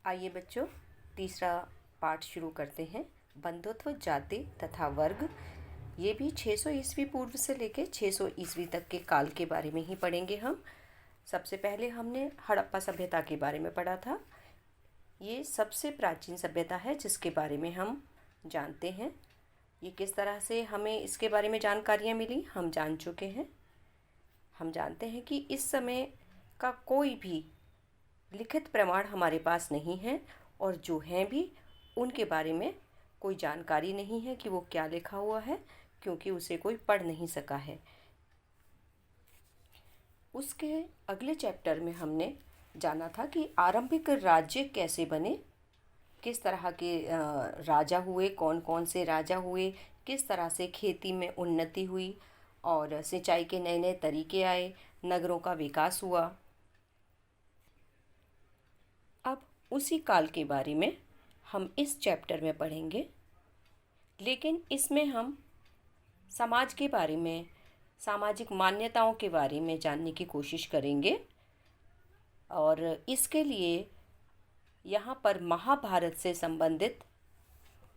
आइए बच्चों, तीसरा पाठ शुरू करते हैं। बंधुत्व, जाति तथा वर्ग। ये भी 600 ईस्वी पूर्व से लेके 600 ईस्वी तक के काल के बारे में ही पढ़ेंगे हम। सबसे पहले हमने हड़प्पा सभ्यता के बारे में पढ़ा था। ये सबसे प्राचीन सभ्यता है जिसके बारे में हम जानते हैं। ये किस तरह से हमें इसके बारे में जानकारियाँ मिली हम जान चुके हैं। हम जानते हैं कि इस समय का कोई भी लिखित प्रमाण हमारे पास नहीं है, और जो हैं भी उनके बारे में कोई जानकारी नहीं है कि वो क्या लिखा हुआ है, क्योंकि उसे कोई पढ़ नहीं सका है। उसके अगले चैप्टर में हमने जाना था कि आरंभिक राज्य कैसे बने, किस तरह के राजा हुए, कौन कौन से राजा हुए, किस तरह से खेती में उन्नति हुई और सिंचाई के नए नए तरीके आए, नगरों का विकास हुआ। अब उसी काल के बारे में हम इस चैप्टर में पढ़ेंगे, लेकिन इसमें हम समाज के बारे में, सामाजिक मान्यताओं के बारे में जानने की कोशिश करेंगे। और इसके लिए यहाँ पर महाभारत से संबंधित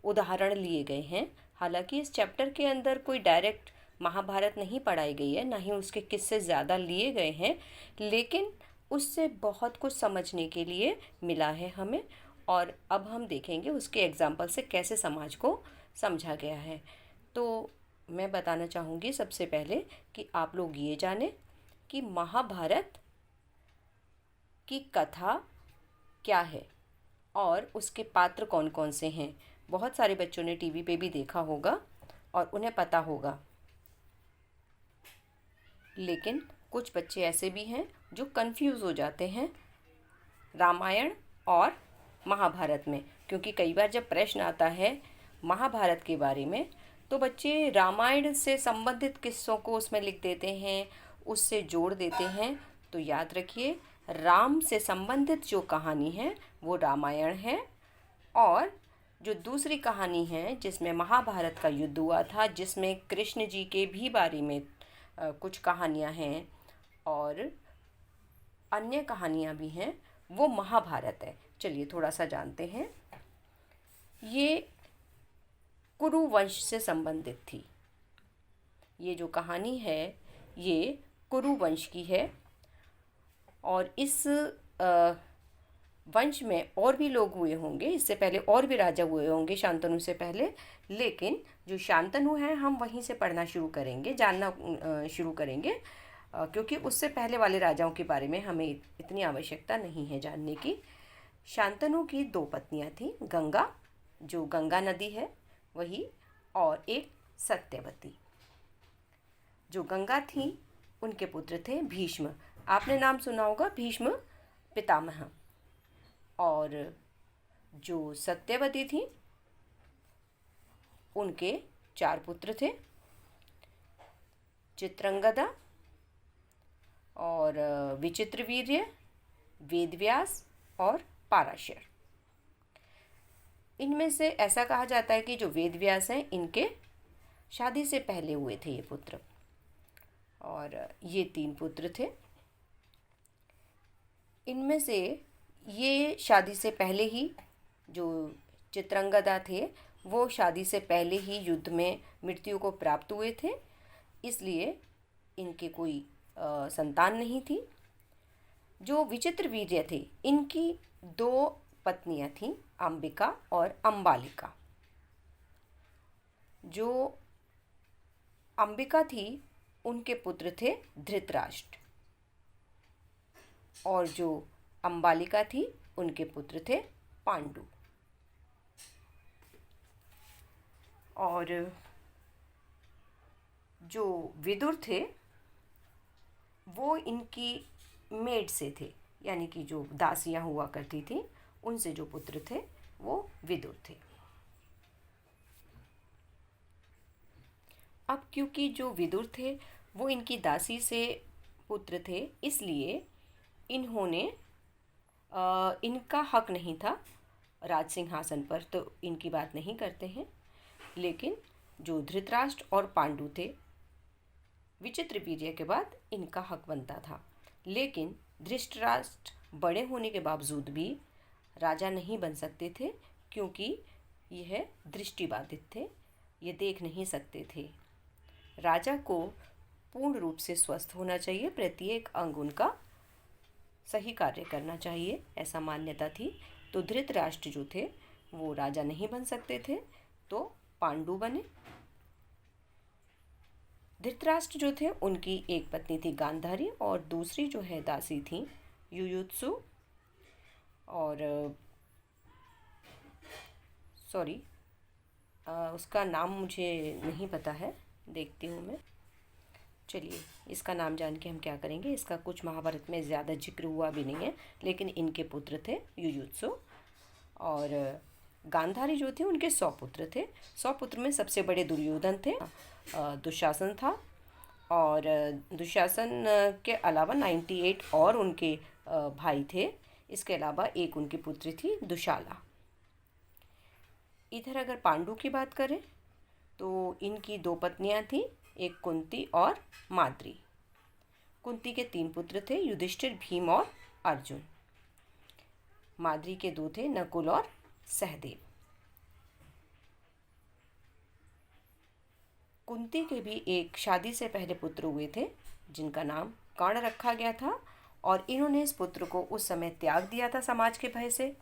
उदाहरण लिए गए हैं। हालांकि इस चैप्टर के अंदर कोई डायरेक्ट महाभारत नहीं पढ़ाई गई है, ना ही उसके किस्से ज़्यादा लिए गए हैं, लेकिन उससे बहुत कुछ समझने के लिए मिला है हमें। और अब हम देखेंगे उसके एग्जाम्पल से कैसे समाज को समझा गया है। तो मैं बताना चाहूँगी सबसे पहले कि आप लोग ये जानें कि महाभारत की कथा क्या है और उसके पात्र कौन कौन से हैं। बहुत सारे बच्चों ने टीवी पे भी देखा होगा और उन्हें पता होगा, लेकिन कुछ बच्चे ऐसे भी हैं जो कंफ्यूज हो जाते हैं रामायण और महाभारत में, क्योंकि कई बार जब प्रश्न आता है महाभारत के बारे में तो बच्चे रामायण से संबंधित किस्सों को उसमें लिख देते हैं, उससे जोड़ देते हैं। तो याद रखिए, राम से संबंधित जो कहानी है वो रामायण है, और जो दूसरी कहानी है जिसमें महाभारत का युद्ध हुआ था, जिसमें कृष्ण जी के भी बारे में कुछ कहानियाँ हैं और अन्य कहानियाँ भी हैं, वो महाभारत है। चलिए थोड़ा सा जानते हैं। ये कुरु वंश से संबंधित थी। ये जो कहानी है ये कुरु वंश की है, और इस वंश में और भी लोग हुए होंगे, इससे पहले और भी राजा हुए होंगे शांतनु से पहले, लेकिन जो शांतनु है हम वहीं से पढ़ना शुरू करेंगे, जानना शुरू करेंगे, क्योंकि उससे पहले वाले राजाओं के बारे में हमें इतनी आवश्यकता नहीं है जानने की। शांतनु की 2 पत्नियां थीं, गंगा, जो गंगा नदी है वही, और एक सत्यवती। जो गंगा थी उनके पुत्र थे भीष्म। आपने नाम सुना होगा, भीष्म पितामह। और जो सत्यवती थी उनके 4 पुत्र थे, चित्रंगदा और विचित्रवीर्य, वेदव्यास और पाराशर। इनमें से ऐसा कहा जाता है कि जो वेदव्यास हैं इनके शादी से पहले हुए थे ये पुत्र, और ये 3 पुत्र थे। इनमें से ये शादी से पहले ही, जो चित्रंगदा थे वो शादी से पहले ही युद्ध में मृत्यु को प्राप्त हुए थे, इसलिए इनके कोई संतान नहीं थी। जो विचित्रवीर्य थे इनकी 2 पत्नियां थीं, अंबिका और अंबालिका। जो अंबिका थी उनके पुत्र थे धृतराष्ट्र, और जो अंबालिका थी उनके पुत्र थे पांडु। और जो विदुर थे वो इनकी मेड से थे, यानी कि जो दासियां हुआ करती थी उनसे जो पुत्र थे वो विदुर थे। अब क्योंकि जो विदुर थे वो इनकी दासी से पुत्र थे, इसलिए इन्होंने इनका हक नहीं था राज सिंहासन पर, तो इनकी बात नहीं करते हैं। लेकिन जो धृतराष्ट्र और पांडु थे, विचित्रवीर्य के बाद इनका हक बनता था। लेकिन धृतराष्ट्र बड़े होने के बावजूद भी राजा नहीं बन सकते थे क्योंकि यह दृष्टिबाधित थे, ये देख नहीं सकते थे। राजा को पूर्ण रूप से स्वस्थ होना चाहिए, प्रत्येक अंग उनका सही कार्य करना चाहिए, ऐसा मान्यता थी। तो धृतराष्ट्र जो थे वो राजा नहीं बन सकते थे, तो पांडु बने। धृतराष्ट्र जो थे उनकी एक पत्नी थी गांधारी और दूसरी जो है दासी थी युयुत्सु। और सॉरी, उसका नाम मुझे नहीं पता है, देखती हूँ मैं। चलिए, इसका नाम जान के हम क्या करेंगे, इसका कुछ महाभारत में ज़्यादा जिक्र हुआ भी नहीं है, लेकिन इनके पुत्र थे युयुत्सु। और गांधारी जो थे उनके 100 पुत्र थे। 100 पुत्र में सबसे बड़े दुर्योधन थे, दुशासन था, और दुशासन के अलावा 98 और उनके भाई थे। इसके अलावा एक उनकी पुत्री थी दुशाला। इधर अगर पांडु की बात करें तो इनकी 2 पत्नियां थीं, एक कुंती और माद्री। कुंती के 3 पुत्र थे, युधिष्ठिर, भीम और अर्जुन। माद्री के 2 थे, नकुल और सहदेव। कुंती के भी एक शादी से पहले पुत्र हुए थे जिनका नाम कर्ण रखा गया था, और इन्होंने इस पुत्र को उस समय त्याग दिया था समाज के भय से,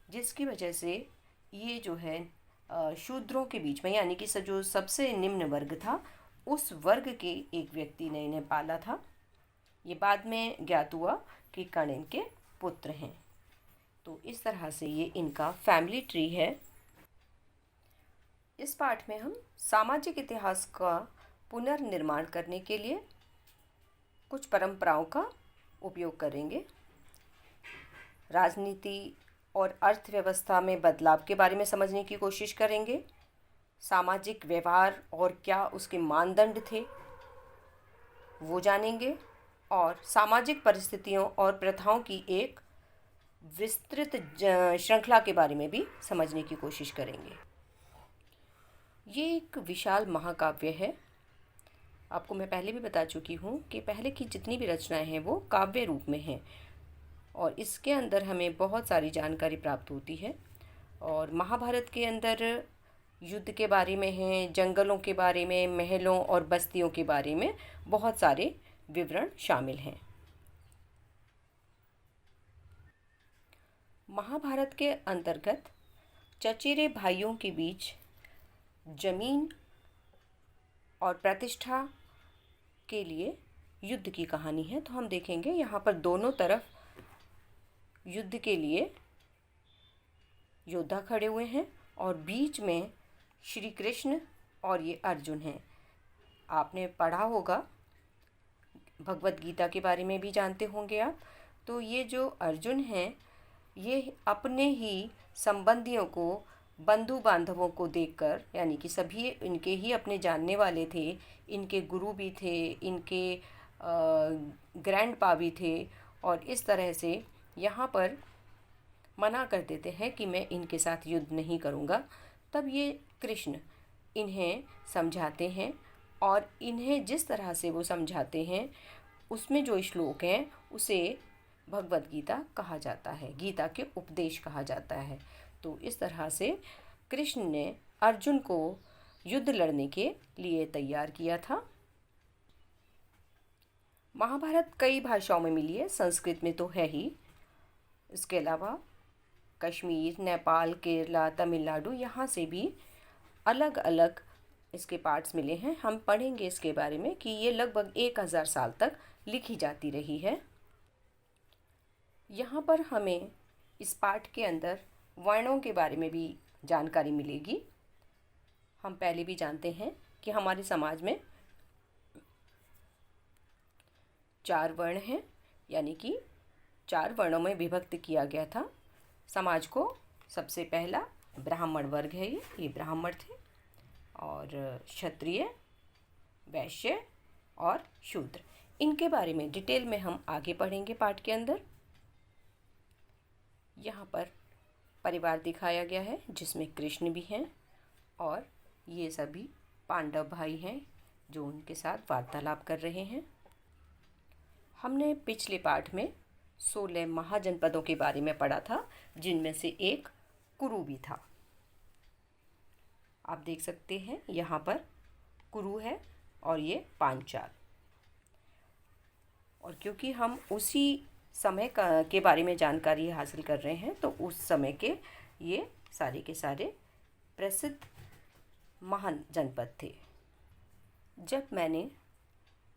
जिसकी वजह से ये जो है शूद्रों के बीच में, यानी कि जो सबसे निम्न वर्ग था उस वर्ग के एक व्यक्ति ने इन्हें पाला था। ये बाद में ज्ञात हुआ कि कर्ण इनके पुत्र हैं। तो इस तरह से ये इनका फैमिली ट्री है। इस पाठ में हम सामाजिक इतिहास का पुनर्निर्माण करने के लिए कुछ परंपराओं का उपयोग करेंगे। राजनीति और अर्थव्यवस्था में बदलाव के बारे में समझने की कोशिश करेंगे। सामाजिक व्यवहार और क्या उसके मानदंड थे वो जानेंगे, और सामाजिक परिस्थितियों और प्रथाओं की एक विस्तृत श्रृंखला के बारे में भी समझने की कोशिश करेंगे। ये एक विशाल महाकाव्य है। आपको मैं पहले भी बता चुकी हूँ कि पहले की जितनी भी रचनाएं हैं वो काव्य रूप में हैं, और इसके अंदर हमें बहुत सारी जानकारी प्राप्त होती है। और महाभारत के अंदर युद्ध के बारे में है, जंगलों के बारे में, महलों और बस्तियों के बारे में बहुत सारे विवरण शामिल हैं। महाभारत के अंतर्गत चचेरे भाइयों के बीच जमीन और प्रतिष्ठा के लिए युद्ध की कहानी है। तो हम देखेंगे यहाँ पर दोनों तरफ युद्ध के लिए योद्धा खड़े हुए हैं, और बीच में श्री कृष्ण और ये अर्जुन हैं। आपने पढ़ा होगा, भगवत गीता के बारे में भी जानते होंगे आप। तो ये जो अर्जुन हैं ये अपने ही संबंधियों को, बंधु बांधवों को देखकर, यानी कि सभी इनके ही अपने जानने वाले थे, इनके गुरु भी थे, इनके ग्रैंड पा भी थे, और इस तरह से यहाँ पर मना कर देते हैं कि मैं इनके साथ युद्ध नहीं करूँगा। तब ये कृष्ण इन्हें समझाते हैं, और इन्हें जिस तरह से वो समझाते हैं उसमें जो श्लोक हैं उसे भगवत गीता कहा जाता है, गीता के उपदेश कहा जाता है। तो इस तरह से कृष्ण ने अर्जुन को युद्ध लड़ने के लिए तैयार किया था। महाभारत कई भाषाओं में मिली है, संस्कृत में तो है ही, इसके अलावा कश्मीर, नेपाल, केरला, तमिलनाडु, यहाँ से भी अलग अलग इसके पार्ट्स मिले हैं। हम पढ़ेंगे इसके बारे में कि ये लगभग 1000 साल तक लिखी जाती रही है। यहाँ पर हमें इस पाठ के अंदर वर्णों के बारे में भी जानकारी मिलेगी। हम पहले भी जानते हैं कि हमारे समाज में 4 वर्ण हैं, यानी कि 4 वर्णों में विभक्त किया गया था समाज को। सबसे पहला ब्राह्मण वर्ग है, ये ब्राह्मण थे, और क्षत्रिय, वैश्य और शूद्र। इनके बारे में डिटेल में हम आगे पढ़ेंगे पाठ के अंदर। यहाँ पर परिवार दिखाया गया है जिसमें कृष्ण भी हैं, और ये सभी पांडव भाई हैं जो उनके साथ वार्तालाप कर रहे हैं। हमने पिछले पाठ में 16 महाजनपदों के बारे में पढ़ा था, जिनमें से एक कुरु भी था। आप देख सकते हैं यहाँ पर कुरु है और ये पांचाल। और क्योंकि हम उसी समय के बारे में जानकारी हासिल कर रहे हैं, तो उस समय के ये सारे के सारे प्रसिद्ध महान जनपद थे। जब मैंने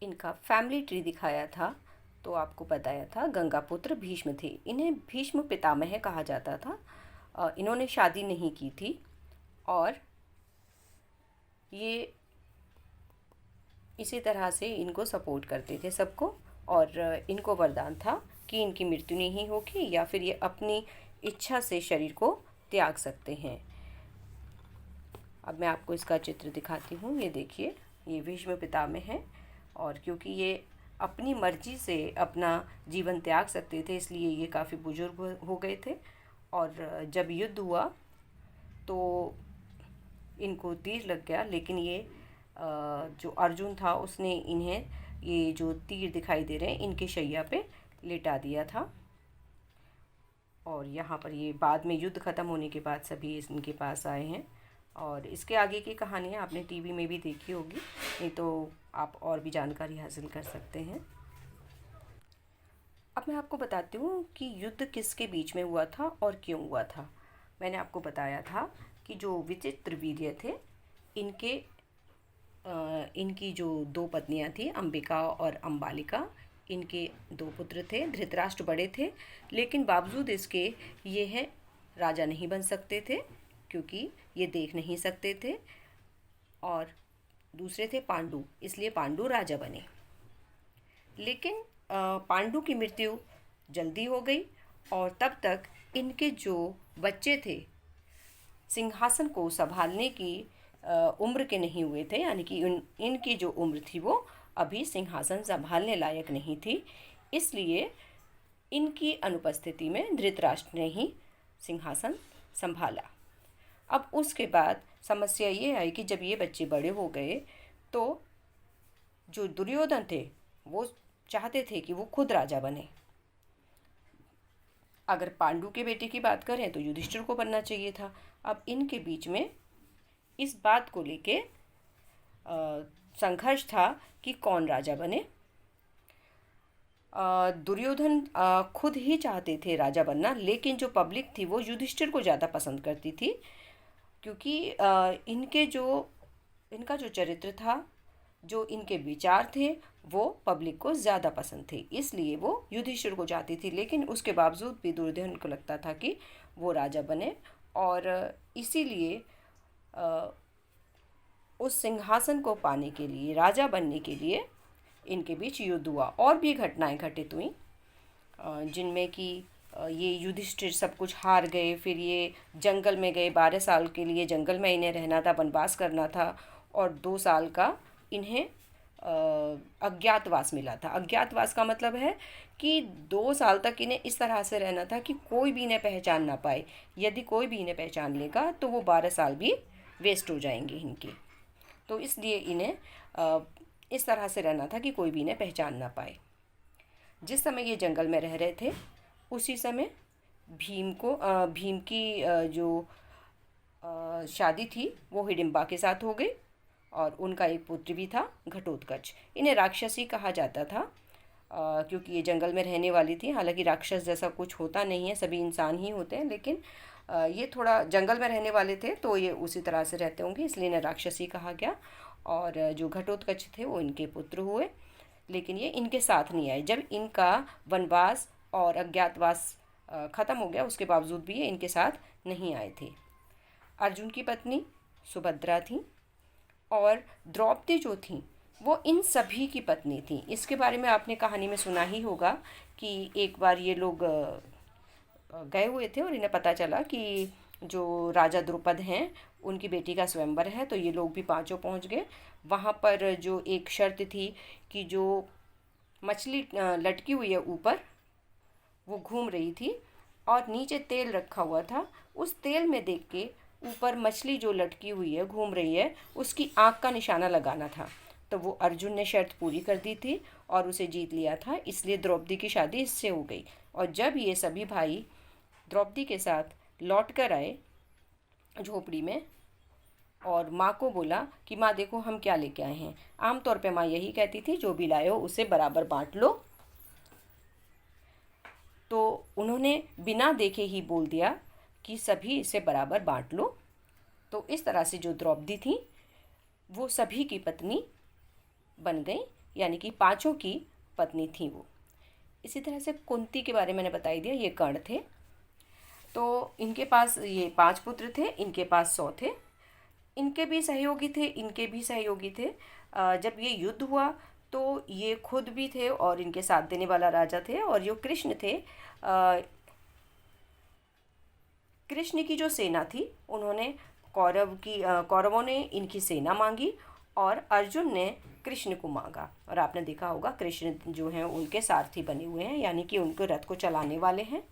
इनका फैमिली ट्री दिखाया था तो आपको बताया था गंगापुत्र भीष्म थे। इन्हें भीष्म पितामह कहा जाता था। इन्होंने शादी नहीं की थी और ये इसी तरह से इनको सपोर्ट करते थे सबको, और इनको वरदान था कि इनकी मृत्यु नहीं होगी या फिर ये अपनी इच्छा से शरीर को त्याग सकते हैं। अब मैं आपको इसका चित्र दिखाती हूँ। ये देखिए, ये भीष्म पितामह है और क्योंकि ये अपनी मर्जी से अपना जीवन त्याग सकते थे, इसलिए ये काफ़ी बुजुर्ग हो गए थे। और जब युद्ध हुआ तो इनको तीर लग गया, लेकिन ये जो अर्जुन था उसने इन्हें ये जो तीर दिखाई दे रहे हैं इनके शैया पे लेटा दिया था। और यहाँ पर ये बाद में युद्ध ख़त्म होने के बाद सभी इनके पास आए हैं। और इसके आगे की कहानियाँ आपने टीवी में भी देखी होगी, नहीं तो आप और भी जानकारी हासिल कर सकते हैं। अब मैं आपको बताती हूँ कि युद्ध किसके बीच में हुआ था और क्यों हुआ था। मैंने आपको बताया था कि जो विचित्रवीर्य थे, इनकी जो दो पत्नियाँ थी, अंबिका और अंबालिका, इनके दो पुत्र थे। धृतराष्ट्र बड़े थे, लेकिन बावजूद इसके ये है राजा नहीं बन सकते थे क्योंकि ये देख नहीं सकते थे। और दूसरे थे पांडु, इसलिए पांडु राजा बने। लेकिन पांडु की मृत्यु जल्दी हो गई और तब तक इनके जो बच्चे थे सिंहासन को संभालने की उम्र के नहीं हुए थे, यानी कि इनकी जो उम्र थी वो अभी सिंहासन संभालने लायक नहीं थी। इसलिए इनकी अनुपस्थिति में धृतराष्ट्र ने ही सिंहासन संभाला। अब उसके बाद समस्या ये आई कि जब ये बच्चे बड़े हो गए तो जो दुर्योधन थे वो चाहते थे कि वो खुद राजा बने। अगर पांडु के बेटे की बात करें तो युधिष्ठिर को बनना चाहिए था। अब इनके बीच में इस बात को लेके संघर्ष था कि कौन राजा बने। दुर्योधन खुद ही चाहते थे राजा बनना, लेकिन जो पब्लिक थी वो युधिष्ठिर को ज़्यादा पसंद करती थी, क्योंकि इनका जो चरित्र था, जो इनके विचार थे, वो पब्लिक को ज़्यादा पसंद थे, इसलिए वो युधिष्ठिर को चाहती थी। लेकिन उसके बावजूद भी दुर्योधन को लगता था कि वो राजा बने, और इसीलिए उस सिंहासन को पाने के लिए, राजा बनने के लिए इनके बीच युद्ध हुआ। और भी घटनाएं घटित हुई जिनमें कि ये युधिष्ठिर सब कुछ हार गए। फिर ये जंगल में गए, 12 साल के लिए जंगल में इन्हें रहना था, वनवास करना था, और 2 साल का इन्हें अज्ञातवास मिला था। अज्ञातवास का मतलब है कि 2 साल तक इन्हें इस तरह से रहना था कि कोई भी इन्हें पहचान ना पाए। यदि कोई भी इन्हें पहचान लेगा तो वो 12 साल भी वेस्ट हो जाएंगे इनके। तो इसलिए इन्हें इस तरह से रहना था कि कोई भी इन्हें पहचान ना पाए। जिस समय ये जंगल में रह रहे थे उसी समय भीम की जो शादी थी वो हिडिंबा के साथ हो गई, और उनका एक पुत्र भी था, घटोत्कच। इन्हें राक्षसी कहा जाता था क्योंकि ये जंगल में रहने वाली थी। हालांकि राक्षस जैसा कुछ होता नहीं है, सभी इंसान ही होते हैं, लेकिन ये थोड़ा जंगल में रहने वाले थे तो ये उसी तरह से रहते होंगे, इसलिए इन्हें राक्षसी कहा गया। और जो घटोत्कच थे वो इनके पुत्र हुए, लेकिन ये इनके साथ नहीं आए। जब इनका वनवास और अज्ञातवास ख़त्म हो गया, उसके बावजूद भी ये इनके साथ नहीं आए थे। अर्जुन की पत्नी सुभद्रा थी, और द्रौपदी जो थी वो इन सभी की पत्नी थी। इसके बारे में आपने कहानी में सुना ही होगा कि एक बार ये लोग गए हुए थे और इन्हें पता चला कि जो राजा द्रुपद हैं उनकी बेटी का स्वयंवर है, तो ये लोग भी पांचों पहुंच गए। वहाँ पर जो एक शर्त थी कि जो मछली लटकी हुई है ऊपर, वो घूम रही थी और नीचे तेल रखा हुआ था, उस तेल में देख के ऊपर मछली जो लटकी हुई है, घूम रही है, उसकी आँख का निशाना लगाना था। तो वो अर्जुन ने शर्त पूरी कर दी थी और उसे जीत लिया था, इसलिए द्रौपदी की शादी इससे हो गई। और जब ये सभी भाई द्रौपदी के साथ लौट कर आए झोपड़ी में और माँ को बोला कि माँ देखो हम क्या लेके आए हैं, आमतौर पे माँ यही कहती थी जो भी लाए हो उसे बराबर बांट लो, तो उन्होंने बिना देखे ही बोल दिया कि सभी इसे बराबर बांट लो। तो इस तरह से जो द्रौपदी थी वो सभी की पत्नी बन गई, यानी कि पांचों की पत्नी थी वो। इसी तरह से कुंती के बारे में मैंने बता ही दिया, ये कर्ण थे। तो इनके पास ये 5 पुत्र थे, इनके पास 100 थे। इनके भी सहयोगी थे, इनके भी सहयोगी थे। जब ये युद्ध हुआ तो ये खुद भी थे और इनके साथ देने वाला राजा थे। और जो कृष्ण थे, कृष्ण की जो सेना थी उन्होंने कौरवों ने इनकी सेना मांगी और अर्जुन ने कृष्ण को मांगा। और आपने देखा होगा कृष्ण जो हैं उनके सारथी बने हुए हैं, यानी कि उनके रथ को चलाने वाले हैं।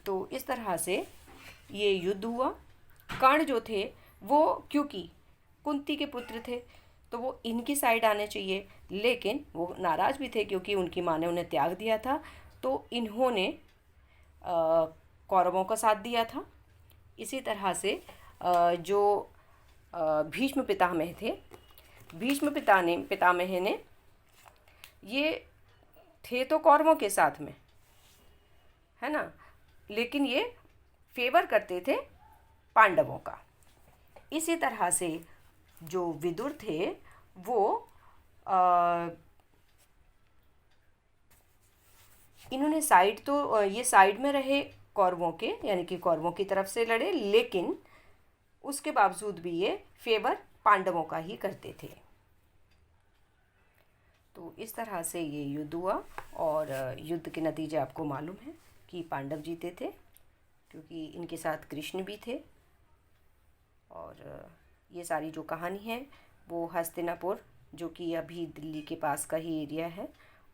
तो इस तरह से ये युद्ध हुआ। कर्ण जो थे वो क्योंकि कुंती के पुत्र थे तो वो इनकी साइड आने चाहिए, लेकिन वो नाराज़ भी थे क्योंकि उनकी माँ ने उन्हें त्याग दिया था। तो इन्होंने कौरवों का साथ दिया था। इसी तरह से जो भीष्म पितामह थे, भीष्म पितामह ने ये थे तो कौरवों के साथ में, है ना, लेकिन ये फेवर करते थे पांडवों का। इसी तरह से जो विदुर थे वो इन्होंने ये साइड में रहे कौरवों के, यानी कि कौरवों की तरफ से लड़े, लेकिन उसके बावजूद भी ये फेवर पांडवों का ही करते थे। तो इस तरह से ये युद्ध हुआ और युद्ध के नतीजे आपको मालूम है कि पांडव जीते थे क्योंकि इनके साथ कृष्ण भी थे। और ये सारी जो कहानी है वो हस्तिनापुर, जो कि अभी दिल्ली के पास का ही एरिया है,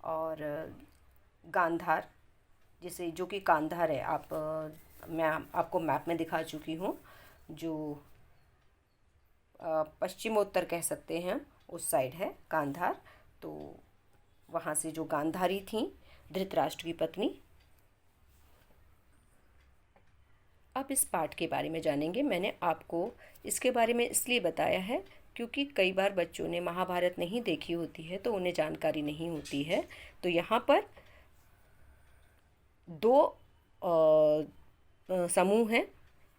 और गांधार, जिसे जो कि कांधार है, मैं आपको मैप में दिखा चुकी हूँ, जो पश्चिमोत्तर कह सकते हैं उस साइड है गांधार। तो वहाँ से जो गांधारी थी धृतराष्ट्र की पत्नी। अब इस पाठ के बारे में जानेंगे। मैंने आपको इसके बारे में इसलिए बताया है क्योंकि कई बार बच्चों ने महाभारत नहीं देखी होती है तो उन्हें जानकारी नहीं होती है। तो यहाँ पर 2 समूह हैं,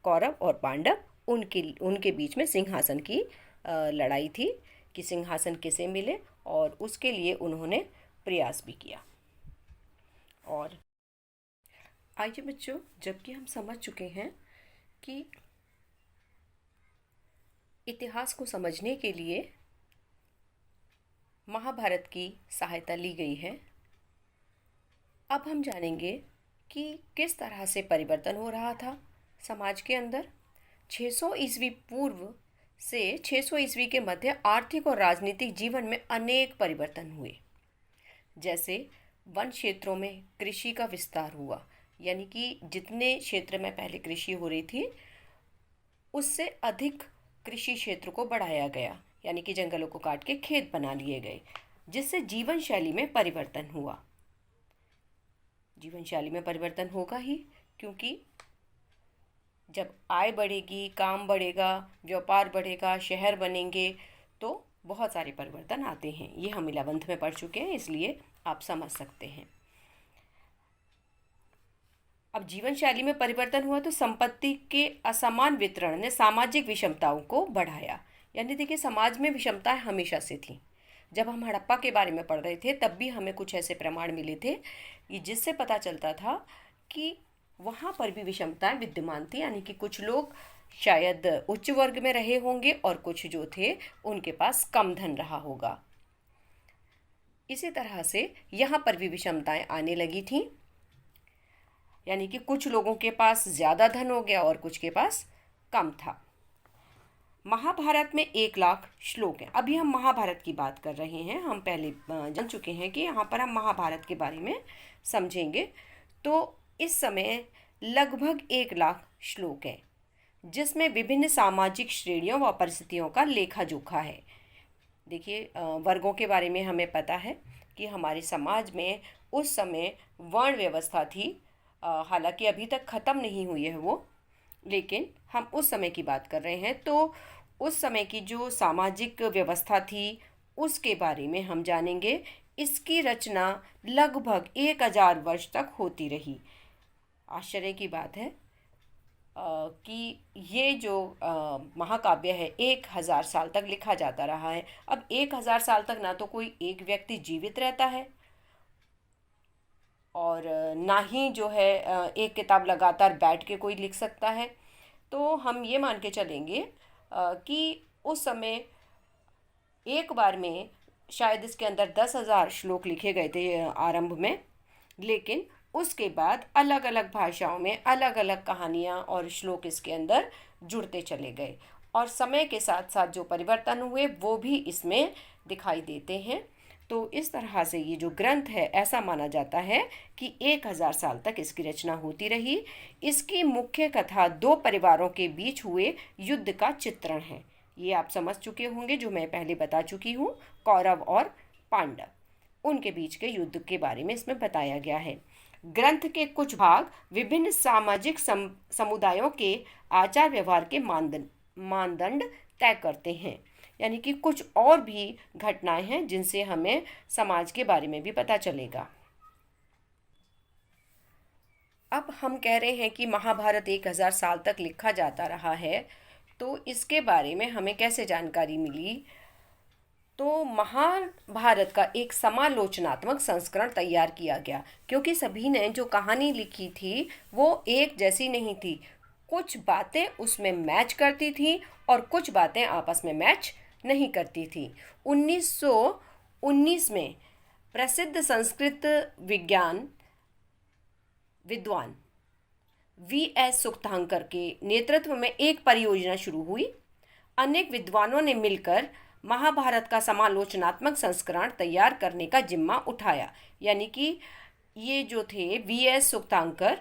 कौरव और पांडव। उनके बीच में सिंहासन की लड़ाई थी कि सिंहासन किसे मिले, और उसके लिए उन्होंने प्रयास भी किया। और आइए बच्चों, जबकि हम समझ चुके हैं कि इतिहास को समझने के लिए महाभारत की सहायता ली गई है, अब हम जानेंगे कि किस तरह से परिवर्तन हो रहा था समाज के अंदर। 600 ईस्वी पूर्व से 600 ईस्वी के मध्य आर्थिक और राजनीतिक जीवन में अनेक परिवर्तन हुए। जैसे वन क्षेत्रों में कृषि का विस्तार हुआ, यानी कि जितने क्षेत्र में पहले कृषि हो रही थी उससे अधिक कृषि क्षेत्र को बढ़ाया गया, यानी कि जंगलों को काट के खेत बना लिए गए, जिससे जीवन शैली में परिवर्तन हुआ। जीवन शैली में परिवर्तन होगा ही क्योंकि जब आय बढ़ेगी, काम बढ़ेगा, व्यापार बढ़ेगा, शहर बनेंगे, तो बहुत सारे परिवर्तन आते हैं। ये हम 11th में पढ़ चुके हैं, इसलिए आप समझ सकते हैं। अब जीवन शैली में परिवर्तन हुआ तो संपत्ति के असमान वितरण ने सामाजिक विषमताओं को बढ़ाया। यानी देखिए, समाज में विषमताएं हमेशा से थी। जब हम हड़प्पा के बारे में पढ़ रहे थे तब भी हमें कुछ ऐसे प्रमाण मिले थे जिससे पता चलता था कि वहाँ पर भी विषमताएं विद्यमान थी, यानी कि कुछ लोग शायद उच्च वर्ग में रहे होंगे और कुछ जो थे उनके पास कम धन रहा होगा। इसी तरह से यहाँ पर भी विषमताएं आने लगी थीं, यानी कि कुछ लोगों के पास ज़्यादा धन हो गया और कुछ के पास कम था। महाभारत में 1 लाख श्लोक हैं। अभी हम महाभारत की बात कर रहे हैं, हम पहले जान चुके हैं कि यहाँ पर हम महाभारत के बारे में समझेंगे। तो इस समय लगभग 1 लाख श्लोक हैं, जिसमें विभिन्न सामाजिक श्रेणियों व परिस्थितियों का लेखा जोखा है। देखिए, वर्गों के बारे में हमें पता है कि हमारे समाज में उस समय वर्ण व्यवस्था थी। हालांकि अभी तक ख़त्म नहीं हुई है वो, लेकिन हम उस समय की बात कर रहे हैं। तो उस समय की जो सामाजिक व्यवस्था थी उसके बारे में हम जानेंगे। इसकी रचना लगभग 1000 वर्ष तक होती रही। आश्चर्य की बात है कि ये जो महाकाव्य है 1000 साल तक लिखा जाता रहा है। अब 1000 साल तक ना तो कोई एक व्यक्ति जीवित रहता है और ना ही जो है एक किताब लगातार बैठ के कोई लिख सकता है। तो हम ये मान के चलेंगे कि उस समय एक बार में शायद इसके अंदर 10,000 श्लोक लिखे गए थे आरंभ में, लेकिन उसके बाद अलग अलग भाषाओं में अलग अलग कहानियाँ और श्लोक इसके अंदर जुड़ते चले गए और समय के साथ साथ जो परिवर्तन हुए वो भी इसमें दिखाई देते हैं। तो इस तरह से ये जो ग्रंथ है ऐसा माना जाता है कि 1000 साल तक इसकी रचना होती रही। इसकी मुख्य कथा दो परिवारों के बीच हुए युद्ध का चित्रण है। ये आप समझ चुके होंगे, जो मैं पहले बता चुकी हूँ, कौरव और पांडव, उनके बीच के युद्ध के बारे में इसमें बताया गया है। ग्रंथ के कुछ भाग विभिन्न सामाजिक समुदायों के आचार व्यवहार के मानदंड तय करते हैं। यानी कि कुछ और भी घटनाएं हैं जिनसे हमें समाज के बारे में भी पता चलेगा। अब हम कह रहे हैं कि महाभारत 1000 साल तक लिखा जाता रहा है, तो इसके बारे में हमें कैसे जानकारी मिली? तो महाभारत का एक समालोचनात्मक संस्करण तैयार किया गया, क्योंकि सभी ने जो कहानी लिखी थी वो एक जैसी नहीं थी। कुछ बातें उसमें मैच करती थी और कुछ बातें आपस में मैच नहीं करती थी। 1919 में प्रसिद्ध संस्कृत विद्वान V.S. सुक्तांकर के नेतृत्व में एक परियोजना शुरू हुई। अनेक विद्वानों ने मिलकर महाभारत का समालोचनात्मक संस्करण तैयार करने का जिम्मा उठाया। यानी कि ये जो थे V.S. सुक्तांकर,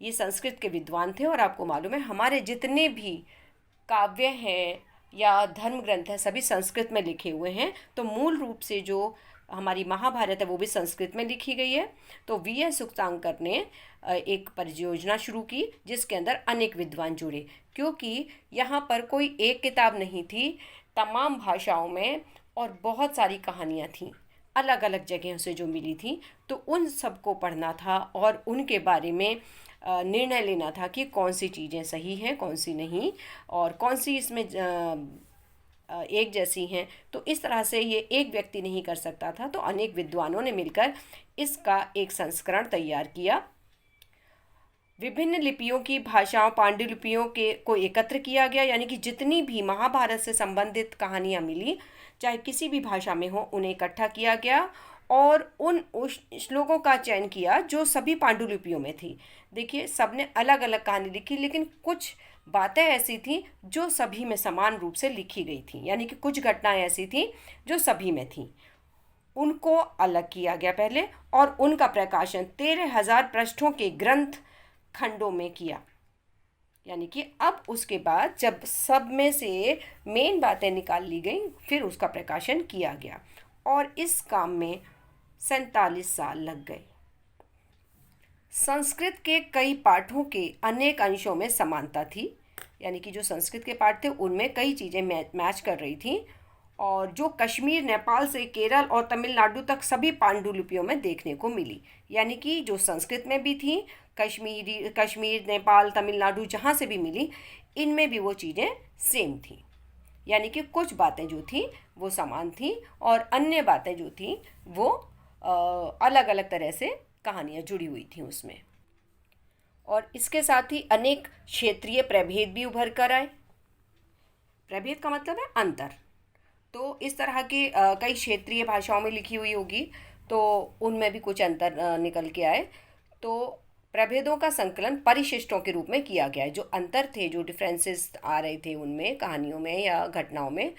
ये संस्कृत के विद्वान थे और आपको मालूम है हमारे जितने भी काव्य हैं या धर्म ग्रंथ हैं सभी संस्कृत में लिखे हुए हैं। तो मूल रूप से जो हमारी महाभारत है वो भी संस्कृत में लिखी गई है। तो V.S. सुक्तांकर ने एक परियोजना शुरू की जिसके अंदर अनेक विद्वान जुड़े, क्योंकि यहाँ पर कोई एक किताब नहीं थी, तमाम भाषाओं में और बहुत सारी कहानियाँ थीं अलग अलग जगहों से जो मिली थी। तो उन सबको पढ़ना था और उनके बारे में निर्णय लेना था कि कौन सी चीज़ें सही हैं, कौन सी नहीं, और कौन सी इसमें एक जैसी हैं। तो इस तरह से ये एक व्यक्ति नहीं कर सकता था, तो अनेक विद्वानों ने मिलकर इसका एक संस्करण तैयार किया। विभिन्न लिपियों की भाषाओं पांडुलिपियों के को एकत्र किया गया, यानी कि जितनी भी महाभारत से संबंधित कहानियाँ मिली चाहे किसी भी भाषा में हो उन्हें इकट्ठा किया गया और उन श्लोकों का चयन किया जो सभी पांडुलिपियों में थी। देखिए, सबने अलग अलग कहानी लिखी, लेकिन कुछ बातें ऐसी थीं जो सभी में समान रूप से लिखी गई थी, यानी कि कुछ घटनाएं ऐसी थीं जो सभी में थीं। उनको अलग किया गया पहले और उनका प्रकाशन 13,000 पृष्ठों के ग्रंथ खंडों में किया। यानी कि अब उसके बाद जब सब में से मेन बातें निकाल ली गई फिर उसका प्रकाशन किया गया और इस काम में 47 साल लग गए। संस्कृत के कई पाठों के अनेक अंशों में समानता थी, यानी कि जो संस्कृत के पाठ थे उनमें कई चीज़ें मैच कर रही थी और जो कश्मीर, नेपाल से केरल और तमिलनाडु तक सभी पांडुलिपियों में देखने को मिली। यानी कि जो संस्कृत में भी थी, कश्मीर, नेपाल, तमिलनाडु जहाँ से भी मिली, इनमें भी वो चीज़ें सेम थी। यानी कि कुछ बातें जो थी वो समान थी और अन्य बातें जो थी वो अलग अलग तरह से कहानियाँ जुड़ी हुई थी उसमें। और इसके साथ ही अनेक क्षेत्रीय प्रभेद भी उभर कर आए। प्रभेद का मतलब है अंतर। तो इस तरह के कई क्षेत्रीय भाषाओं में लिखी हुई होगी तो उनमें भी कुछ अंतर निकल के आए। तो प्रभेदों का संकलन परिशिष्टों के रूप में किया गया है। जो अंतर थे, जो डिफरेंसेस आ रहे थे उनमें, कहानियों में या घटनाओं में,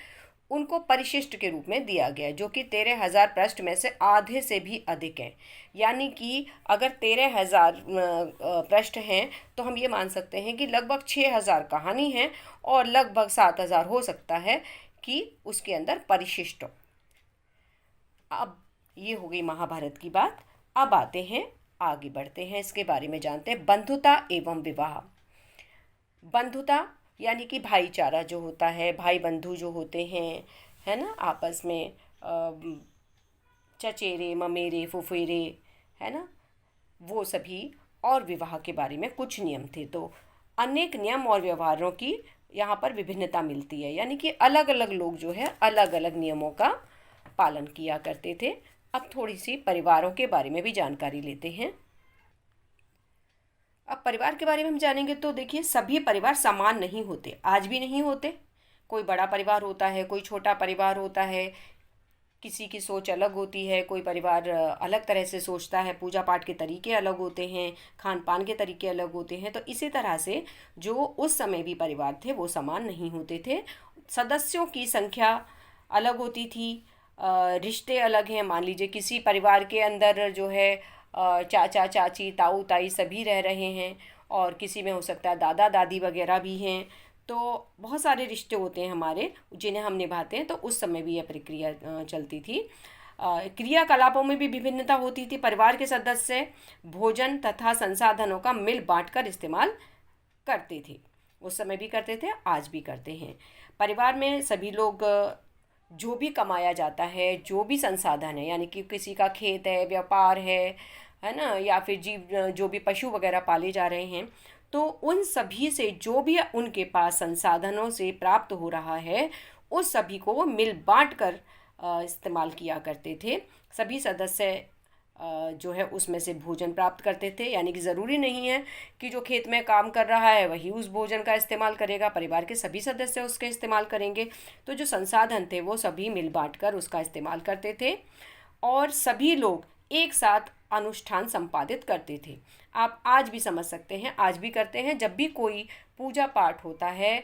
उनको परिशिष्ट के रूप में दिया गया, जो कि 13,000 पृष्ठ में से आधे से भी अधिक है। यानी कि अगर 13,000 पृष्ठ हैं तो हम ये मान सकते हैं कि लगभग 6,000 कहानी हैं और लगभग 7,000 हो सकता है कि उसके अंदर परिशिष्ट हो। अब ये हो गई महाभारत की बात। अब आते हैं, आगे बढ़ते हैं, इसके बारे में जानते हैं, बंधुता एवं विवाह। बंधुता यानी कि भाईचारा जो होता है, भाई बंधु जो होते हैं, है ना, आपस में चचेरे ममेरे फुफेरे, है ना, वो सभी। और विवाह के बारे में कुछ नियम थे। तो अनेक नियम और व्यवहारों की यहाँ पर विभिन्नता मिलती है, यानी कि अलग अलग लोग जो है अलग अलग नियमों का पालन किया करते थे। अब थोड़ी सी परिवारों के बारे में भी जानकारी लेते हैं। अब परिवार के बारे में हम जानेंगे तो देखिए, सभी परिवार समान नहीं होते, आज भी नहीं होते। कोई बड़ा परिवार होता है, कोई छोटा परिवार होता है, किसी की सोच अलग होती है, कोई परिवार अलग तरह से सोचता है, पूजा पाठ के तरीके अलग होते हैं, खान पान के तरीके अलग होते हैं। तो इसी तरह से जो उस समय भी परिवार थे वो समान नहीं होते थे। सदस्यों की संख्या अलग होती थी, रिश्ते अलग हैं। मान लीजिए किसी परिवार के अंदर जो है चाचा चाची ताऊ ताई सभी रह रहे हैं, और किसी में हो सकता है दादा दादी वगैरह भी हैं। तो बहुत सारे रिश्ते होते हैं हमारे जिन्हें हम निभाते हैं। तो उस समय भी यह प्रक्रिया चलती थी। क्रियाकलापों में भी विभिन्नता होती थी। परिवार के सदस्य भोजन तथा संसाधनों का मिल बांट कर इस्तेमाल करते थे। उस समय भी करते थे, आज भी करते हैं। परिवार में सभी लोग जो भी कमाया जाता है, जो भी संसाधन है, यानी कि किसी का खेत है, व्यापार है ना, या फिर जीव जो भी पशु वगैरह पाले जा रहे हैं, तो उन सभी से जो भी उनके पास संसाधनों से प्राप्त हो रहा है, उस सभी को वो मिल बांट कर इस्तेमाल किया करते थे। सभी सदस्य जो है उसमें से भोजन प्राप्त करते थे, यानी कि ज़रूरी नहीं है कि जो खेत में काम कर रहा है वही उस भोजन का इस्तेमाल करेगा, परिवार के सभी सदस्य उसके इस्तेमाल करेंगे। तो जो संसाधन थे वो सभी मिल बांट कर उसका इस्तेमाल करते थे, और सभी लोग एक साथ अनुष्ठान संपादित करते थे। आप आज भी समझ सकते हैं, आज भी करते हैं। जब भी कोई पूजा पाठ होता है,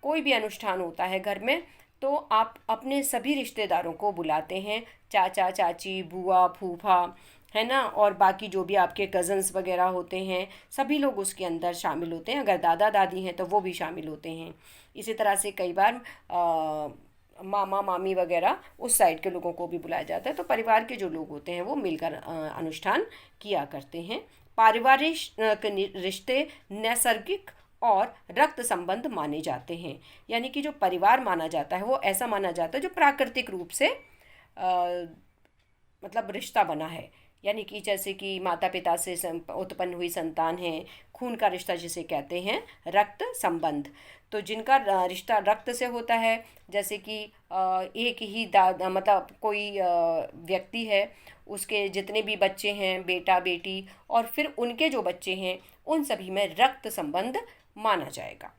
कोई भी अनुष्ठान होता है घर में, तो आप अपने सभी रिश्तेदारों को बुलाते हैं, चाचा चाची बुआ फूफा, है ना, और बाकी जो भी आपके कज़न्स वगैरह होते हैं, सभी लोग उसके अंदर शामिल होते हैं। अगर दादा दादी हैं तो वो भी शामिल होते हैं। इसी तरह से कई बार मामा मामी वगैरह उस साइड के लोगों को भी बुलाया जाता है। तो परिवार के जो लोग होते हैं वो मिलकर अनुष्ठान किया करते हैं। पारिवारिक रिश्ते नैसर्गिक और रक्त संबंध माने जाते हैं, यानी कि जो परिवार माना जाता है वो ऐसा माना जाता है जो प्राकृतिक रूप से मतलब रिश्ता बना है, यानी कि जैसे कि माता पिता से उत्पन्न हुई संतान है, खून का रिश्ता जिसे कहते हैं रक्त संबंध। तो जिनका रिश्ता रक्त से होता है, जैसे कि एक ही दादा मतलब कोई व्यक्ति है, उसके जितने भी बच्चे हैं, बेटा बेटी, और फिर उनके जो बच्चे हैं, उन सभी में रक्त संबंध माना जाएगा।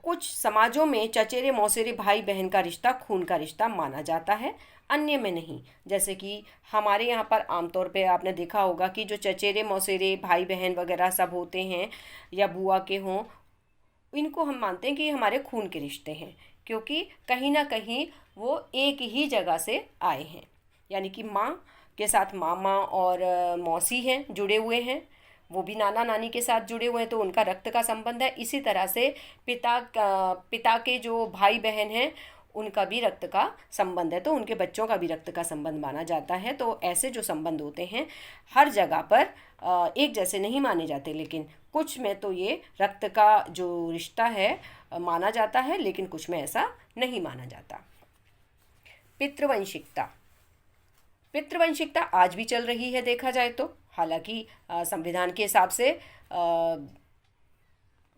कुछ समाजों में चचेरे मौसेरे भाई बहन का रिश्ता खून का रिश्ता माना जाता है, अन्य में नहीं। जैसे कि हमारे यहाँ पर आमतौर पे आपने देखा होगा कि जो चचेरे मौसेरे भाई बहन वगैरह सब होते हैं या बुआ के हों, इनको हम मानते हैं कि हमारे खून के रिश्ते हैं, क्योंकि कहीं ना कहीं वो एक ही जगह से आए हैं। यानी कि माँ के साथ मामा और मौसी हैं, जुड़े हुए हैं, वो भी नाना नानी के साथ जुड़े हुए हैं, तो उनका रक्त का संबंध है। इसी तरह से पिता के जो भाई बहन हैं उनका भी रक्त का संबंध है, तो उनके बच्चों का भी रक्त का संबंध माना जाता है। तो ऐसे जो संबंध होते हैं हर जगह पर एक जैसे नहीं माने जाते, लेकिन कुछ में तो ये रक्त का जो रिश्ता है माना जाता है, लेकिन कुछ में ऐसा नहीं माना जाता। पितृवंशिकता, पितृवंशिकता आज भी चल रही है देखा जाए तो। हालांकि संविधान के हिसाब से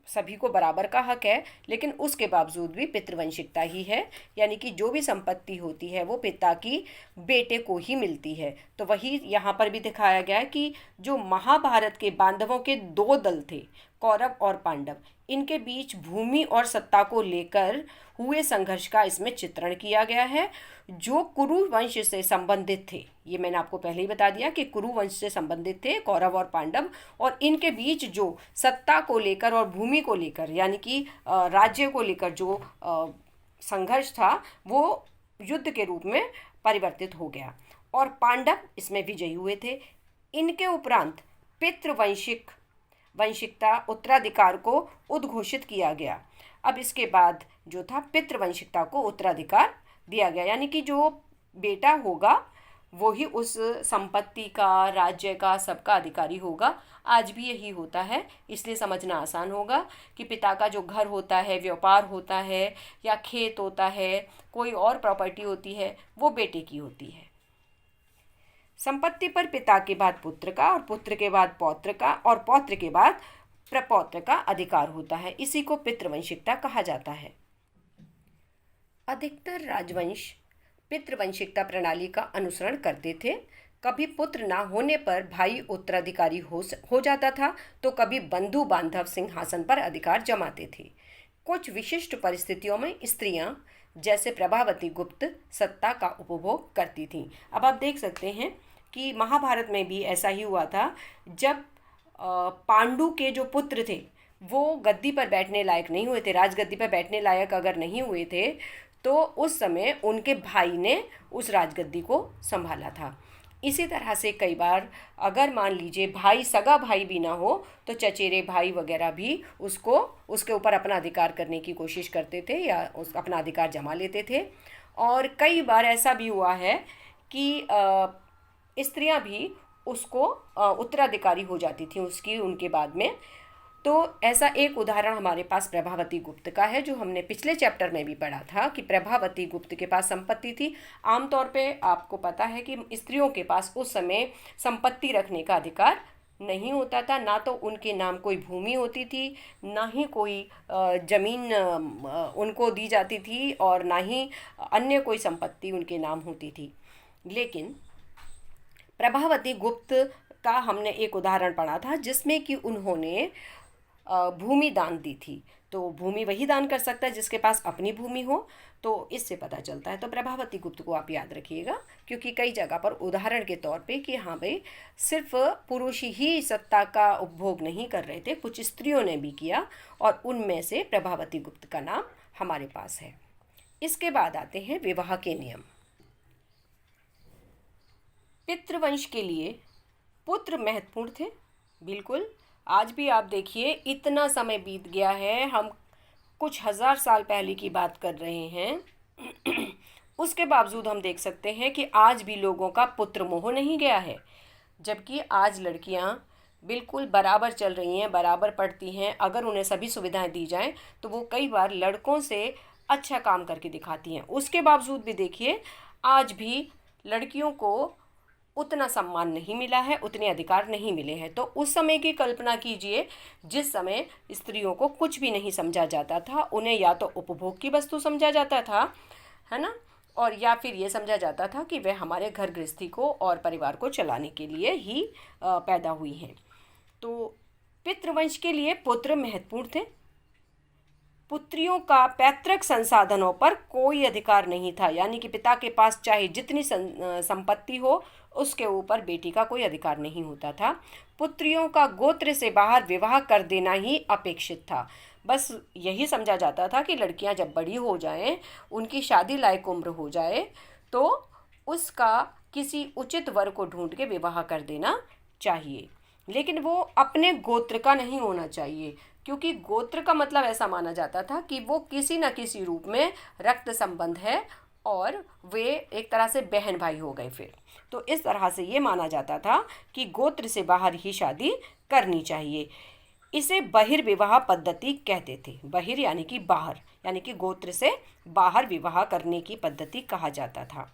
सभी को बराबर का हक है, लेकिन उसके बावजूद भी पितृवंशिकता ही है, यानी कि जो भी संपत्ति होती है वो पिता की बेटे को ही मिलती है। तो वही यहाँ पर भी दिखाया गया है कि जो महाभारत के बांधवों के दो दल थे, कौरव और पांडव, इनके बीच भूमि और सत्ता को लेकर हुए संघर्ष का इसमें चित्रण किया गया है। जो कुरु वंश से संबंधित थे, ये मैंने आपको पहले ही बता दिया कि कुरु वंश से संबंधित थे कौरव और पांडव, और इनके बीच जो सत्ता को लेकर और भूमि को लेकर, यानी कि राज्य को लेकर जो संघर्ष था वो युद्ध के रूप में परिवर्तित हो गया, और पांडव इसमें विजयी हुए थे। इनके उपरांत पितृवंशिक वंशिकता उत्तराधिकार को उद्घोषित किया गया। अब इसके बाद जो था पितृवंशिकता को उत्तराधिकार दिया गया, यानी कि जो बेटा होगा वो ही उस संपत्ति का, राज्य का, सबका अधिकारी होगा। आज भी यही होता है, इसलिए समझना आसान होगा कि पिता का जो घर होता है, व्यापार होता है या खेत होता है, कोई और प्रॉपर्टी होती है, वो बेटे की होती है। संपत्ति पर पिता के बाद पुत्र का, और पुत्र के बाद पौत्र का, और पौत्र के बाद प्रपौत्र का अधिकार होता है। इसी को पितृवंशिकता कहा जाता है। अधिकतर राजवंश पितृवंशिकता प्रणाली का अनुसरण करते थे। कभी पुत्र ना होने पर भाई उत्तराधिकारी हो जाता था, तो कभी बंधु बांधव सिंहासन पर अधिकार जमाते थे। कुछ विशिष्ट परिस्थितियों में स्त्रियां, जैसे प्रभावती गुप्त, सत्ता का उपभोग करती थीं। अब आप देख सकते हैं कि महाभारत में भी ऐसा ही हुआ था। जब पांडु के जो पुत्र थे वो गद्दी पर बैठने लायक नहीं हुए थे, राजगद्दी पर बैठने लायक अगर नहीं हुए थे, तो उस समय उनके भाई ने उस राजगद्दी को संभाला था। इसी तरह से कई बार अगर मान लीजिए भाई, सगा भाई भी ना हो, तो चचेरे भाई वगैरह भी उसके ऊपर अपना अधिकार करने की कोशिश करते थे या अपना अधिकार जमा लेते थे। और कई बार ऐसा भी हुआ है कि स्त्रियां भी उसको उत्तराधिकारी हो जाती थी उनके बाद में। तो ऐसा एक उदाहरण हमारे पास प्रभावती गुप्त का है, जो हमने पिछले चैप्टर में भी पढ़ा था कि प्रभावती गुप्त के पास संपत्ति थी। आमतौर पे आपको पता है कि स्त्रियों के पास उस समय संपत्ति रखने का अधिकार नहीं होता था। ना तो उनके नाम कोई भूमि होती थी, ना ही कोई जमीन उनको दी जाती थी, और ना ही अन्य कोई संपत्ति उनके नाम होती थी। लेकिन प्रभावती गुप्त का हमने एक उदाहरण पढ़ा था जिसमें कि उन्होंने भूमि दान दी थी। तो भूमि वही दान कर सकता है जिसके पास अपनी भूमि हो, तो इससे पता चलता है। तो प्रभावती गुप्त को आप याद रखिएगा, क्योंकि कई जगह पर उदाहरण के तौर पे कि हाँ भाई, सिर्फ पुरुष ही सत्ता का उपभोग नहीं कर रहे थे, कुछ स्त्रियों ने भी किया, और उनमें से प्रभावती गुप्त का नाम हमारे पास है। इसके बाद आते हैं विवाह के नियम। पितृवंश के लिए पुत्र महत्वपूर्ण थे, बिल्कुल। आज भी आप देखिए, इतना समय बीत गया है, हम कुछ हजार साल पहले की बात कर रहे हैं। उसके बावजूद हम देख सकते हैं कि आज भी लोगों का पुत्र मोह नहीं गया है। जबकि आज लड़कियां बिल्कुल बराबर चल रही हैं, बराबर पढ़ती हैं। अगर उन्हें सभी सुविधाएं दी जाएं तो वो कई बार लड़कों से अच्छा काम करके दिखाती हैं। उसके बावजूद भी देखिए, आज भी लड़कियों को उतना सम्मान नहीं मिला है, उतने अधिकार नहीं मिले हैं। तो उस समय की कल्पना कीजिए, जिस समय स्त्रियों को कुछ भी नहीं समझा जाता था। उन्हें या तो उपभोग की वस्तु समझा जाता था, है ना, और या फिर ये समझा जाता था कि वह हमारे घर गृहस्थी को और परिवार को चलाने के लिए ही पैदा हुई हैं। तो पितृवंश के लिए पुत्र महत्वपूर्ण थे। पुत्रियों का पैतृक संसाधनों पर कोई अधिकार नहीं था, यानी कि पिता के पास चाहे जितनी संपत्ति हो, उसके ऊपर बेटी का कोई अधिकार नहीं होता था। पुत्रियों का गोत्र से बाहर विवाह कर देना ही अपेक्षित था। बस यही समझा जाता था कि लड़कियां जब बड़ी हो जाएं, उनकी शादी लायक उम्र हो जाए, तो उसका किसी उचित वर को ढूंढ के विवाह कर देना चाहिए। लेकिन वो अपने गोत्र का नहीं होना चाहिए, क्योंकि गोत्र का मतलब ऐसा माना जाता था कि वो किसी न किसी रूप में रक्त संबंध है, और वे एक तरह से बहन भाई हो गए फिर। तो इस तरह से ये माना जाता था कि गोत्र से बाहर ही शादी करनी चाहिए। इसे बहिर्विवाह पद्धति कहते थे। बहिर यानी कि बाहर, यानी कि गोत्र से बाहर विवाह करने की पद्धति कहा जाता था।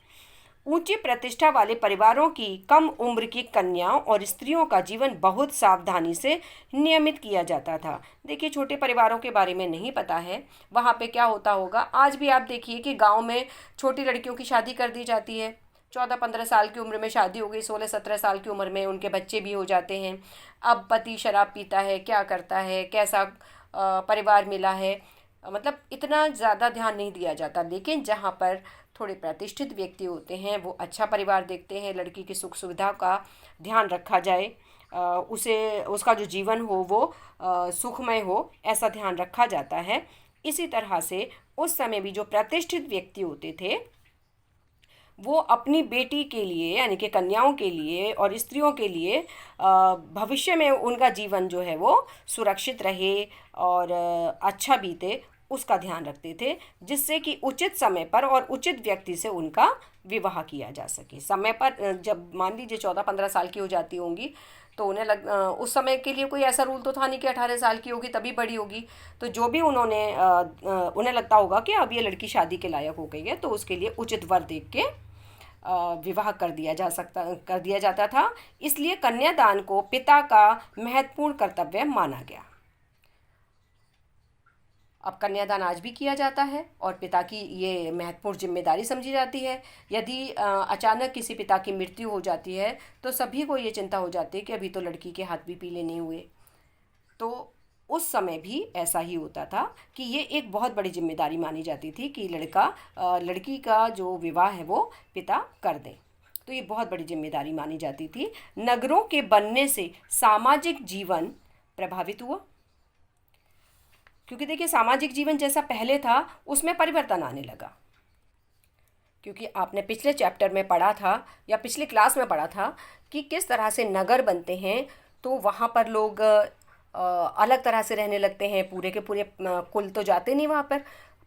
ऊंची प्रतिष्ठा वाले परिवारों की कम उम्र की कन्याओं और स्त्रियों का जीवन बहुत सावधानी से नियमित किया जाता था। देखिए, छोटे परिवारों के बारे में नहीं पता है वहाँ पे क्या होता होगा। आज भी आप देखिए कि गांव में छोटी लड़कियों की शादी कर दी जाती है। 14-15 साल की उम्र में शादी हो गई, 16-17 साल की उम्र में उनके बच्चे भी हो जाते हैं। अब पति शराब पीता है, क्या करता है, कैसा परिवार मिला है, मतलब इतना ज़्यादा ध्यान नहीं दिया जाता। लेकिन जहाँ पर थोड़े प्रतिष्ठित व्यक्ति होते हैं, वो अच्छा परिवार देखते हैं, लड़की की सुख सुविधा का ध्यान रखा जाए, उसका जो जीवन हो वो सुखमय हो, ऐसा ध्यान रखा जाता है। इसी तरह से उस समय भी जो प्रतिष्ठित व्यक्ति होते थे वो अपनी बेटी के लिए यानी कि कन्याओं के लिए और स्त्रियों के लिए भविष्य में उनका जीवन जो है वो सुरक्षित रहे और अच्छा बीते, उसका ध्यान रखते थे, जिससे कि उचित समय पर और उचित व्यक्ति से उनका विवाह किया जा सके। समय पर जब मान लीजिए 14-15 साल की हो जाती होंगी तो उस समय के लिए कोई ऐसा रूल तो था नहीं कि 18 साल की होगी तभी बड़ी होगी। तो जो भी उन्हें लगता होगा कि अब ये लड़की शादी के लायक हो गई है तो उसके लिए उचित वर देख के विवाह कर दिया जाता था। इसलिए कन्यादान को पिता का महत्वपूर्ण कर्तव्य माना गया। अब कन्यादान आज भी किया जाता है और पिता की ये महत्वपूर्ण जिम्मेदारी समझी जाती है। यदि अचानक किसी पिता की मृत्यु हो जाती है तो सभी को ये चिंता हो जाती है कि अभी तो लड़की के हाथ भी पीले नहीं हुए। तो उस समय भी ऐसा ही होता था कि ये एक बहुत बड़ी जिम्मेदारी मानी जाती थी कि लड़की का जो विवाह है वो पिता कर दें। तो ये बहुत बड़ी जिम्मेदारी मानी जाती थी। नगरों के बनने से सामाजिक जीवन प्रभावित हुआ, क्योंकि देखिए सामाजिक जीवन जैसा पहले था उसमें परिवर्तन आने लगा। क्योंकि आपने पिछले चैप्टर में पढ़ा था या पिछली क्लास में पढ़ा था कि किस तरह से नगर बनते हैं, तो वहाँ पर लोग अलग तरह से रहने लगते हैं। पूरे के पूरे कुल तो जाते नहीं वहाँ पर,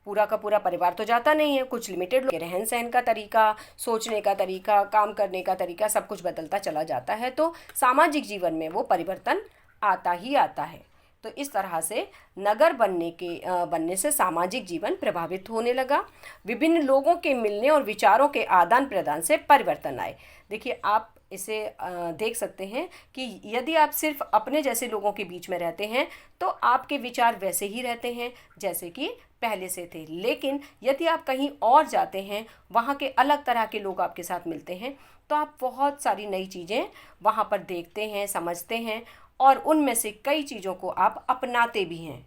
पूरा का पूरा परिवार तो जाता नहीं है, कुछ लिमिटेड लोग। रहन सहन का तरीका, सोचने का तरीका, काम करने का तरीका सब कुछ बदलता चला जाता है, तो सामाजिक जीवन में वो परिवर्तन आता ही आता है। तो इस तरह से नगर बनने से सामाजिक जीवन प्रभावित होने लगा। विभिन्न लोगों के मिलने और विचारों के आदान प्रदान से परिवर्तन आए। देखिए आप इसे देख सकते हैं कि यदि आप सिर्फ अपने जैसे लोगों के बीच में रहते हैं तो आपके विचार वैसे ही रहते हैं जैसे कि पहले से थे, लेकिन यदि आप कहीं और जाते हैं, वहाँ के अलग तरह के लोग आपके साथ मिलते हैं, तो आप बहुत सारी नई चीज़ें वहाँ पर देखते हैं, समझते हैं और उनमें से कई चीज़ों को आप अपनाते भी हैं।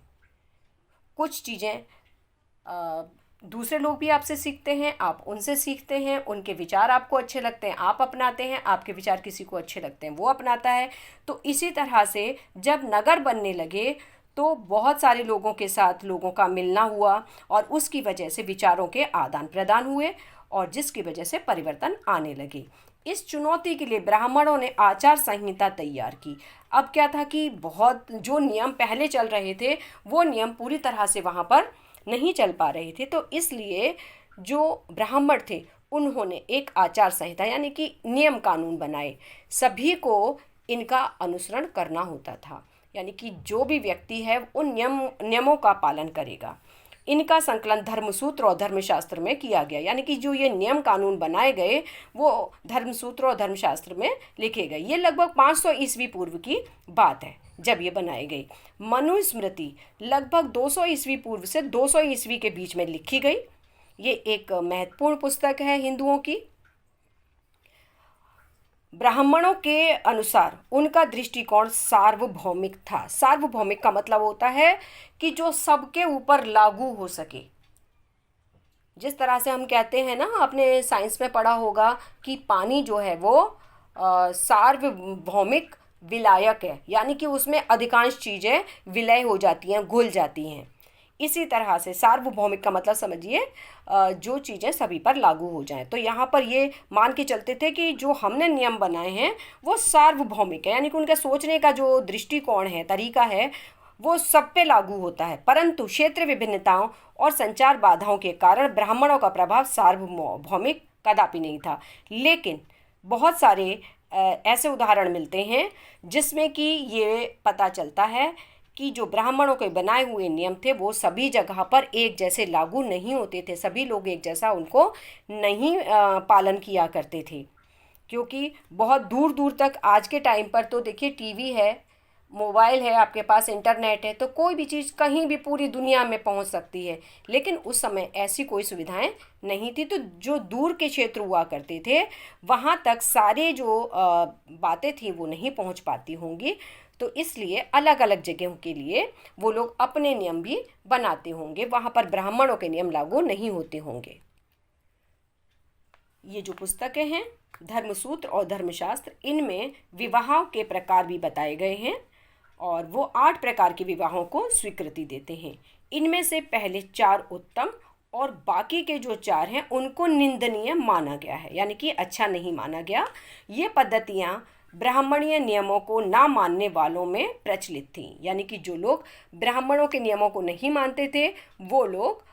कुछ चीज़ें दूसरे लोग भी आपसे सीखते हैं, आप उनसे सीखते हैं, उनके विचार आपको अच्छे लगते हैं, आप अपनाते हैं, आपके विचार किसी को अच्छे लगते हैं, वो अपनाता है। तो इसी तरह से जब नगर बनने लगे तो बहुत सारे लोगों के साथ लोगों का मिलना हुआ और उसकी वजह से विचारों के आदान प्रदान हुए और जिसकी वजह से परिवर्तन आने लगे। इस चुनौती के लिए ब्राह्मणों ने आचार संहिता तैयार की। अब क्या था कि बहुत जो नियम पहले चल रहे थे वो नियम पूरी तरह से वहाँ पर नहीं चल पा रहे थे, तो इसलिए जो ब्राह्मण थे उन्होंने एक आचार संहिता यानी कि नियम कानून बनाए। सभी को इनका अनुसरण करना होता था, यानी कि जो भी व्यक्ति है उन नियमों का पालन करेगा। इनका संकलन धर्मसूत्र और धर्मशास्त्र में किया गया, यानी कि जो ये नियम कानून बनाए गए वो धर्मसूत्र और धर्मशास्त्र में लिखे गए। ये लगभग 500 ईस्वी पूर्व की बात है जब ये बनाई गई। मनुस्मृति लगभग 200 ईस्वी पूर्व से 200 ईस्वी के बीच में लिखी गई। ये एक महत्वपूर्ण पुस्तक है हिंदुओं की। ब्राह्मणों के अनुसार उनका दृष्टिकोण सार्वभौमिक था। सार्वभौमिक का मतलब होता है कि जो सबके ऊपर लागू हो सके। जिस तरह से हम कहते हैं ना, आपने साइंस में पढ़ा होगा कि पानी जो है वो सार्वभौमिक विलायक है, यानी कि उसमें अधिकांश चीज़ें विलय हो जाती हैं, घुल जाती हैं। इसी तरह से सार्वभौमिक का मतलब समझिए जो चीज़ें सभी पर लागू हो जाएं। तो यहाँ पर ये मान के चलते थे कि जो हमने नियम बनाए हैं वो सार्वभौमिक है, यानी कि उनका सोचने का जो दृष्टिकोण है, तरीका है, वो सब पे लागू होता है। परंतु क्षेत्र विभिन्नताओं और संचार बाधाओं के कारण ब्राह्मणों का प्रभाव सार्वभौमिक कदापि नहीं था। लेकिन बहुत सारे ऐसे उदाहरण मिलते हैं जिसमें कि ये पता चलता है कि जो ब्राह्मणों के बनाए हुए नियम थे वो सभी जगह पर एक जैसे लागू नहीं होते थे। सभी लोग एक जैसा उनको नहीं पालन किया करते थे, क्योंकि बहुत दूर दूर तक आज के टाइम पर तो देखिए टीवी है, मोबाइल है, आपके पास इंटरनेट है, तो कोई भी चीज़ कहीं भी पूरी दुनिया में पहुंच सकती है। लेकिन उस समय ऐसी कोई सुविधाएं नहीं थी, तो जो दूर के क्षेत्र हुआ करते थे वहाँ तक सारे जो बातें थी वो नहीं पहुँच पाती होंगी। तो इसलिए अलग अलग जगहों के लिए वो लोग अपने नियम भी बनाते होंगे, वहाँ पर ब्राह्मणों के नियम लागू नहीं होते होंगे। ये जो पुस्तकें हैं धर्मसूत्र और धर्मशास्त्र, इनमें विवाहों के प्रकार भी बताए गए हैं और वो 8 प्रकार के विवाहों को स्वीकृति देते हैं। इनमें से पहले 4 उत्तम और बाकी के जो 4 हैं उनको निंदनीय माना गया है, यानी कि अच्छा नहीं माना गया। ये पद्धतियाँ ब्राह्मणीय नियमों को ना मानने वालों में प्रचलित थीं, यानी कि जो लोग ब्राह्मणों के नियमों को नहीं मानते थे वो लोग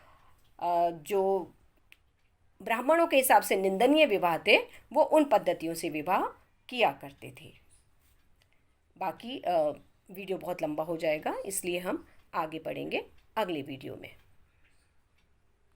जो ब्राह्मणों के हिसाब से निंदनीय विवाह थे वो उन पद्धतियों से विवाह किया करते थे। बाकी वीडियो बहुत लंबा हो जाएगा, इसलिए हम आगे बढ़ेंगे अगले वीडियो में।